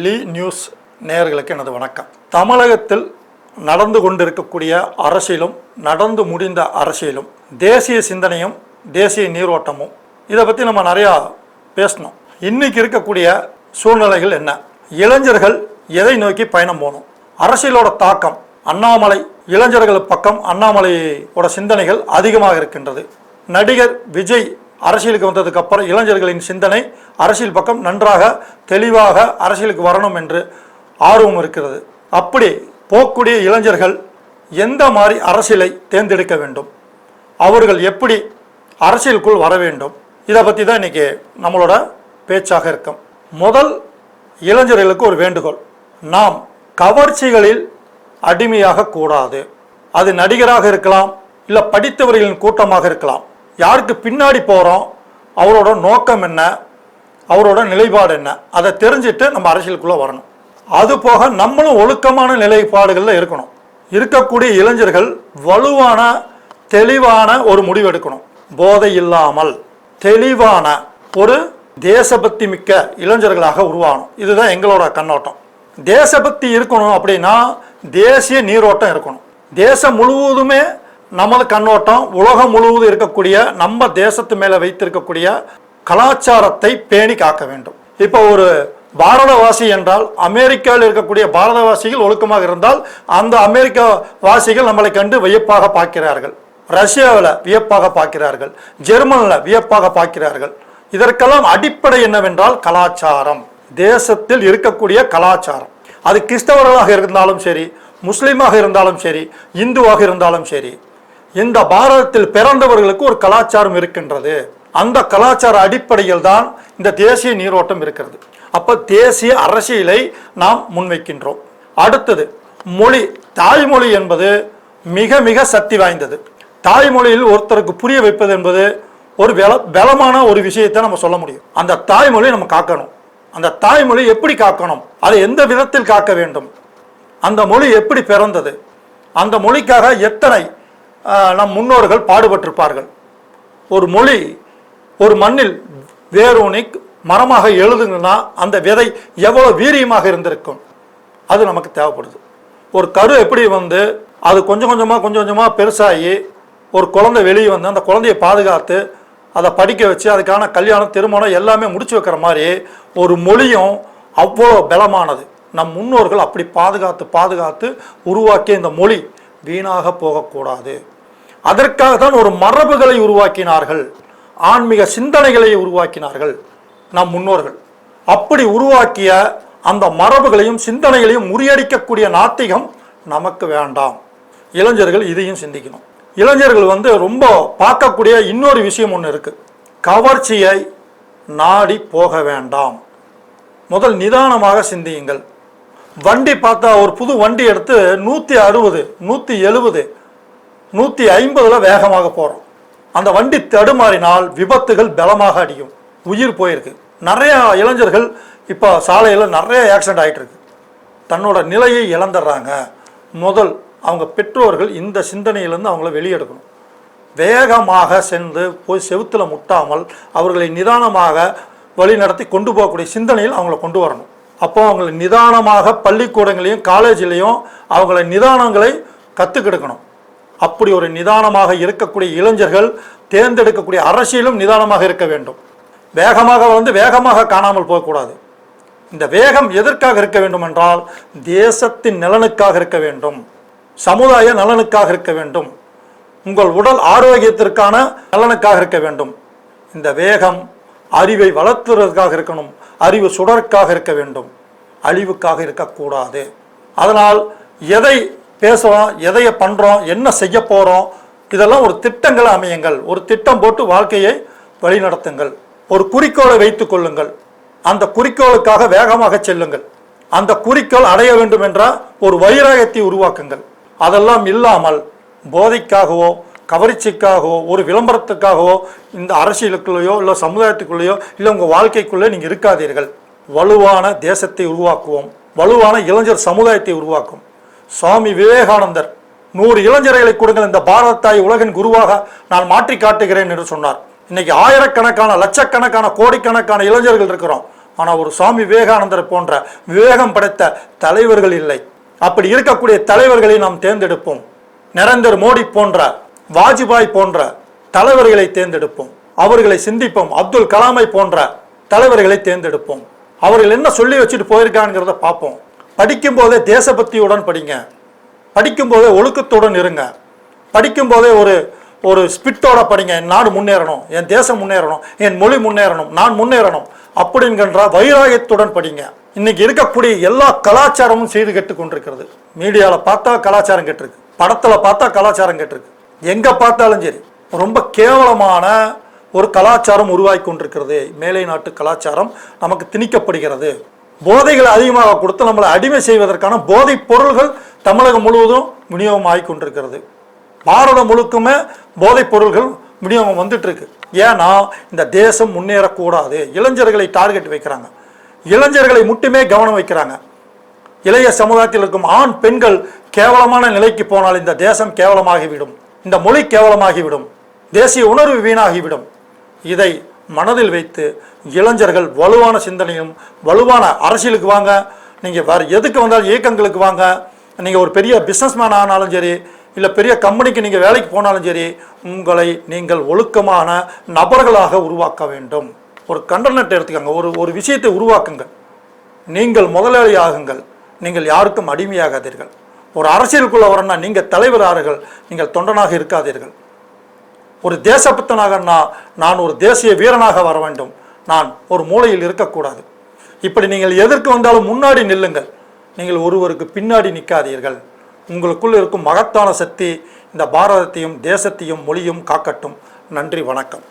லீ news நேயர்களுக்கு எனது வணக்கம். தமிழகத்தில் நடந்து கொண்டிருக்கக்கூடிய அரசியலும் நடந்து முடிந்த அரசியலும் தேசிய சிந்தனையும் தேசிய நீரோட்டமும் இதை பற்றி நம்ம நிறையா பேசணும். இன்னைக்கு இருக்கக்கூடிய சூழ்நிலைகள் என்ன, இளைஞர்கள் எதை நோக்கி பயணம் போகணும், அரசியலோட தாக்கம், அண்ணாமலை இளைஞர்கள் பக்கம் அண்ணாமலையோட சிந்தனைகள் அதிகமாக இருக்கின்றது. நடிகர் விஜய் அரசியலுக்கு வந்ததுக்கு அப்புறம் இளைஞர்களின் சிந்தனை அரசியல் பக்கம் நன்றாக தெளிவாக அரசியலுக்கு வரணும் என்று ஆர்வம் இருக்கிறது. அப்படி போகக்கூடிய இளைஞர்கள் எந்த மாதிரி அரசியலை தேர்ந்தெடுக்க வேண்டும், அவர்கள் எப்படி அரசியலுக்குள் வர வேண்டும், இதை பற்றி தான் இன்றைக்கி நம்மளோட பேச்சாக இருக்கும். முதல் இளைஞர்களுக்கு ஒரு வேண்டுகோள், நாம் கவர்ச்சிகளில் அடிமையாக கூடாது. அது நடிகராக இருக்கலாம், இல்லை படித்தவர்களின் கூட்டமாக இருக்கலாம். யாருக்கு பின்னாடி போகிறோம், அவரோட நோக்கம் என்ன, அவரோட நிலைப்பாடு என்ன, அதை தெரிஞ்சுட்டு நம்ம அரசியலுக்குள்ளே வரணும். அது போக நம்மளும் ஒழுக்கமான நிலைப்பாடுகளில் இருக்கணும். இருக்கக்கூடிய இளைஞர்கள் வலுவான தெளிவான ஒரு முடிவு எடுக்கணும். போதை இல்லாமல் தெளிவான ஒரு தேசபக்தி மிக்க இளைஞர்களாக உருவாகணும். இதுதான் எங்களோட கண்ணோட்டம். தேசபக்தி இருக்கணும் அப்படின்னா தேசிய நீரோட்டம் இருக்கணும். தேசம் முழுவதுமே நம்மளுக்கு கண்ணோட்டம், உலகம் முழுவதும் இருக்கக்கூடிய நம்ம தேசத்து மேலே வைத்திருக்கக்கூடிய கலாச்சாரத்தை பேணி காக்க வேண்டும். இப்போ ஒரு பாரதவாசி என்றால் அமெரிக்காவில் இருக்கக்கூடிய பாரதவாசிகள் ஒழுக்கமாக இருந்தால் அந்த அமெரிக்க வாசிகள் நம்மளை கண்டு வியப்பாக பார்க்கிறார்கள், ரஷ்யாவில் வியப்பாக பார்க்கிறார்கள், ஜெர்மனில் வியப்பாக பார்க்கிறார்கள். இதற்கெல்லாம் அடிப்படை என்னவென்றால் கலாச்சாரம், தேசத்தில் இருக்கக்கூடிய கலாச்சாரம். அது கிறிஸ்தவர்களாக இருந்தாலும் சரி, முஸ்லீமாக இருந்தாலும் சரி, இந்துவாக இருந்தாலும் சரி, இந்த பாரதத்தில் பிறந்தவர்களுக்கு ஒரு கலாச்சாரம் இருக்கின்றது. அந்த கலாச்சார அடிப்படையில் தான் இந்த தேசிய நீரோட்டம் இருக்கிறது. அப்போ தேசிய அரசியலை நாம் முன்வைக்கின்றோம். அடுத்தது மொழி. தாய்மொழி என்பது மிக மிக சக்தி வாய்ந்தது. தாய்மொழியில் ஒருத்தருக்கு புரிய வைப்பது என்பது ஒரு பலமான ஒரு விஷயத்தை நம்ம சொல்ல முடியும். அந்த தாய்மொழியை நம்ம காக்கணும். அந்த தாய்மொழி எப்படி காக்கணும், அதை எந்த விதத்தில் காக்க வேண்டும், அந்த மொழி எப்படி பிறந்தது, அந்த மொழிக்காக எத்தனை நம் முன்னோர்கள் பாடுபட்டிருப்பார்கள். ஒரு மொழி ஒரு மண்ணில் வேரூனி மரமாக எழுதுங்கன்னா அந்த விதை எவ்வளோ வீரியமாக இருந்திருக்கும், அது நமக்கு தேவைப்படுது. ஒரு கரு எப்படி அது கொஞ்சம் கொஞ்சமாக பெருசாகி ஒரு குழந்தை வெளியே அந்த குழந்தையை பாதுகாத்து அதை படிக்க வச்சு அதுக்கான கல்யாணம் திருமணம் எல்லாமே முடிச்சு வைக்கிற மாதிரி ஒரு மொழியும் அவ்வளோ பலமானது. நம் முன்னோர்கள் அப்படி பாதுகாத்து உருவாக்கிய இந்த மொழி வீணாக போகக்கூடாது. அதற்காக தான் ஒரு மரபுகளை உருவாக்கினார்கள், ஆன்மீக சிந்தனைகளை உருவாக்கினார்கள் நம் முன்னோர்கள். அப்படி உருவாக்கிய அந்த மரபுகளையும் சிந்தனைகளையும் முறியடிக்கக்கூடிய நாத்திகம் நமக்கு வேண்டாம். இளைஞர்கள் இதையும் சிந்திக்கணும். இளைஞர்கள் ரொம்ப பார்க்கக்கூடிய இன்னொரு விஷயம் ஒன்று இருக்கு. கவர்ச்சியை நாடி போக வேண்டாம். முதல் நிதானமாக சிந்தியுங்கள். வண்டி பார்த்தா ஒரு புது வண்டி எடுத்து 160, 170, 150 வேகமாக போகிறோம். அந்த வண்டி தடுமாறினால் விபத்துகள் பலமாக அடிக்கும், உயிர் போயிருக்கு. நிறையா இளைஞர்கள் இப்போ சாலையில் நிறைய ஆக்சிடென்ட் ஆகிட்டு இருக்கு. தன்னோட நிலையை இழந்துடுறாங்க. முதல் அவங்க பெற்றோர்கள் இந்த சிந்தனையிலேருந்து அவங்கள வெளியெடுக்கணும். வேகமாக சென்று போய் செவுத்தில் முட்டாமல் அவர்களை நிதானமாக வழி நடத்தி கொண்டு போகக்கூடிய சிந்தனையில் அவங்கள கொண்டு வரணும். அப்போ அவங்களை நிதானமாக பள்ளிக்கூடங்களையும் காலேஜிலையும் அவங்கள நிதானங்களை கற்றுக்கெடுக்கணும். அப்படி ஒரு நிதானமாக இருக்கக்கூடிய இளைஞர்கள் தேர்ந்தெடுக்கக்கூடிய அரசியலும் நிதானமாக இருக்க வேண்டும். வேகமாக வேகமாக காணாமல் போகக்கூடாது. இந்த வேகம் எதற்காக இருக்க வேண்டும் என்றால் தேசத்தின் நலனுக்காக இருக்க வேண்டும், சமுதாய நலனுக்காக இருக்க வேண்டும், உங்கள் உடல் ஆரோக்கியத்திற்கான நலனுக்காக இருக்க வேண்டும். இந்த வேகம் அறிவை வளர்த்துறதுக்காக இருக்கணும், அறிவு சுடருக்காக இருக்க வேண்டும், அழிவுக்காக இருக்கக்கூடாது. அதனால் எதை பேசுகிறோம், எதைய பண்ணுறோம், என்ன செய்ய போகிறோம், இதெல்லாம் ஒரு திட்டங்களை அமையுங்கள். ஒரு திட்டம் போட்டு வாழ்க்கையை வழிநடத்துங்கள். ஒரு குறிக்கோளை வைத்து கொள்ளுங்கள். அந்த குறிக்கோளுக்காக வேகமாக செல்லுங்கள். அந்த குறிக்கோள் அடைய வேண்டும் என்ற ஒரு வைராகத்தை உருவாக்குங்கள். அதெல்லாம் இல்லாமல் போதைக்காகவோ கவர்ச்சிக்காகவோ ஒரு விளம்பரத்துக்காகவோ இந்த அரசியலுக்குள்ளேயோ இல்லை சமுதாயத்துக்குள்ளேயோ இல்லை உங்கள் வாழ்க்கைக்குள்ளே நீங்கள் இருக்காதீர்கள். வலுவான தேசத்தை உருவாக்குவோம், வலுவான இளைஞர் சமுதாயத்தை உருவாக்கும். சுவாமி விவேகானந்தர் 100 இளைஞர்களை கொடுங்கள், இந்த பாரத தாய் உலகின் குருவாக நான் மாற்றி காட்டுகிறேன் என்று சொன்னார். இன்னைக்கு ஆயிரக்கணக்கான லட்சக்கணக்கான கோடிக்கணக்கான இளைஞர்கள் இருக்கிறோம். ஆனால் ஒரு சுவாமி விவேகானந்தர் போன்ற விவேகம் படைத்த தலைவர்கள் இல்லை. அப்படி இருக்கக்கூடிய தலைவர்களை நாம் தேர்ந்தெடுப்போம். நரேந்திர மோடி போன்ற, வாஜ்பாய் போன்ற தலைவர்களை தேர்ந்தெடுப்போம். அவர்களை சிந்திப்போம். அப்துல் கலாமை போன்ற தலைவர்களை தேர்ந்தெடுப்போம். அவர்கள் என்ன சொல்லி வச்சுட்டு போயிருக்காங்கிறத பார்ப்போம். படிக்கும் போதே தேசபக்தியுடன் படிங்க. படிக்கும் போதே ஒழுக்கத்துடன் இருங்க. படிக்கும் போதே ஒரு ஸ்பிட்டோட படிங்க. என் நாடு முன்னேறணும், என் தேசம் முன்னேறணும், என் மொழி முன்னேறணும், நான் முன்னேறணும் அப்படிங்கிற வைராகியத்துடன் படிங்க. இன்னைக்கு இருக்கக்கூடிய எல்லா கலாச்சாரமும் செய்து கெட்டு கொண்டிருக்கிறது. மீடியாவில் பார்த்தா கலாச்சாரம் கெட்டிருக்கு, படத்தில் பார்த்தா கலாச்சாரம் கெட்டிருக்கு, எங்கே பார்த்தாலும் சரி ரொம்ப கேவலமான ஒரு கலாச்சாரம் உருவாகி கொண்டிருக்கிறது. மேலை நாட்டு கலாச்சாரம் நமக்கு திணிக்கப்படுகிறது. போதைகளை அதிகமாக கொடுத்து நம்மளை அடிமை செய்வதற்கான போதைப் பொருள்கள் தமிழகம் முழுவதும் விநியோகம் ஆகி கொண்டிருக்கிறது. பாரதம் முழுக்குமே போதைப் பொருள்கள் விநியோகம் வந்துட்டு இருக்கு. ஏன்னா இந்த தேசம் முன்னேறக்கூடாது. இளைஞர்களை டார்கெட் வைக்கிறாங்க, இளைஞர்களை மட்டுமே கவனம் வைக்கிறாங்க. இளைய சமுதாயத்தில் இருக்கும் ஆண் பெண்கள் கேவலமான நிலைக்கு போனால் இந்த தேசம் கேவலமாகிவிடும், இந்த மொழி கேவலமாகிவிடும், தேசிய உணர்வு வீணாகிவிடும். இதை மனதில் வைத்து இளைஞர்கள் வலுவான சிந்தனையும் வலுவான அரசியலுக்கு வாங்க. நீங்கள் வேறு எதுக்கு வந்தாலும் இயக்கங்களுக்கு வாங்க. நீங்கள் ஒரு பெரிய பிஸ்னஸ்மேன் ஆனாலும் சரி, இல்லை பெரிய கம்பெனிக்கு நீங்கள் வேலைக்கு போனாலும் சரி, உங்களை நீங்கள் ஒழுக்கமான நபர்களாக உருவாக்க வேண்டும். ஒரு கண்டனத்தை எடுத்துக்கங்க, ஒரு விஷயத்தை உருவாக்குங்கள். நீங்கள் முதலாளி ஆகுங்கள், நீங்கள் யாருக்கும் அடிமையாகாதீர்கள். ஒரு அரசியலுக்குள்ள வரணும்னா நீங்கள் தலைவரார்கள், நீங்கள் தொண்டனாக இருக்காதீர்கள். ஒரு தேசபக்தனாக நான் ஒரு தேசிய வீரனாக வர வேண்டும், நான் ஒரு மூலையில் இருக்கக்கூடாது. இப்படி நீங்கள் எதற்கு வந்தாலும் முன்னாடி நில்லுங்கள். நீங்கள் ஒருவருக்கு பின்னாடி நிற்காதீர்கள். உங்களுக்குள் இருக்கும் மகத்தான சக்தி இந்த பாரதத்தையும் தேசத்தையும் மொழியும் காக்கட்டும். நன்றி, வணக்கம்.